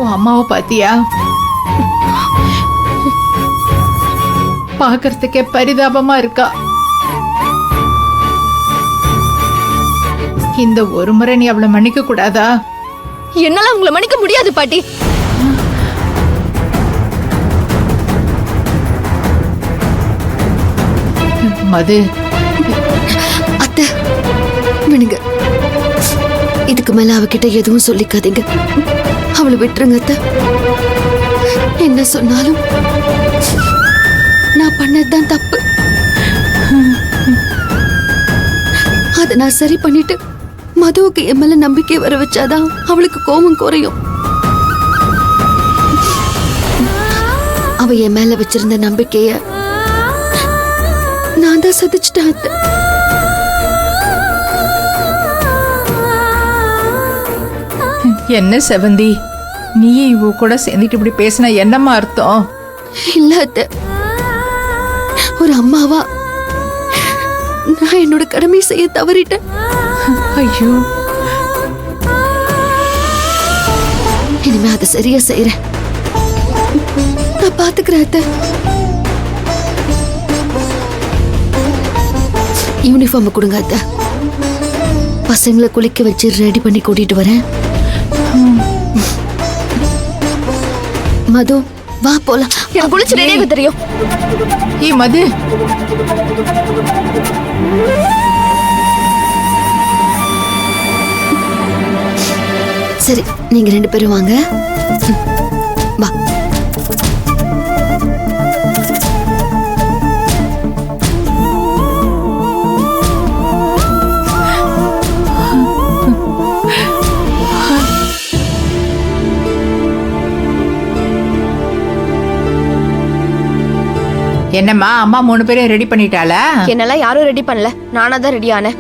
உன் அம்மாவை பாத்தியா? பாக்குறதுக்கே பரிதாபமா இருக்கா. இந்த ஒரு முறை நீ அவளை மன்னிக்க கூடாதா? என்னால உங்களை மன்னிக்க முடியாது பாட்டி. மது, அத்தை விடுங்க, இதுக்கு மேல அவகிட்ட எதுவும் சொல்லிக்காதீங்க. அவளை விட்டுருங்க அத்தை. என்ன சொன்னாலும் நான் பண்ணதுதான் தப்பு. அதை நான் சரி பண்ணிட்டு மதுவுக்கு என் மேல நம்பிக்கை வர வச்சாதான் அவளுக்கு கோபம் குறையும். அவ என் மேல வச்சிருந்த நம்பிக்கைய நான் தான் சதிச்சிட்டேன் அத்தை. என்ன செவந்தி, நீ இவ கூட சேர்ந்துட்டு இப்படி பேசினா என்னம்மா அர்த்தம்? இல்ல அத்தை, ஒரு அம்மாவா நான் என்னோட கடமை செய்ய தவறிட்டேன். ஐயோ, இனிமே அதை சரியா செய்யறேன். நான் பாத்துக்கிறேன் அத்தை. யூனிஃபார்ம் கொடுங்க அத்தை. பசங்களை குளிக்க வச்சு ரெடி பண்ணி கூட்டிட்டு வரேன். மது வா போலாம். எனக்கு குளிச்சு ரெடியாக தெரியும். ஏ மது, சரி, நீங்க 2 பேரும் வாங்க. வா. என்னம்மா அம்மா 3 பேரையும் ரெடி பண்ணிட்டாளா? என்னால யாரும் ரெடி பண்ணல, நானா தான் ரெடி ஆனேன்.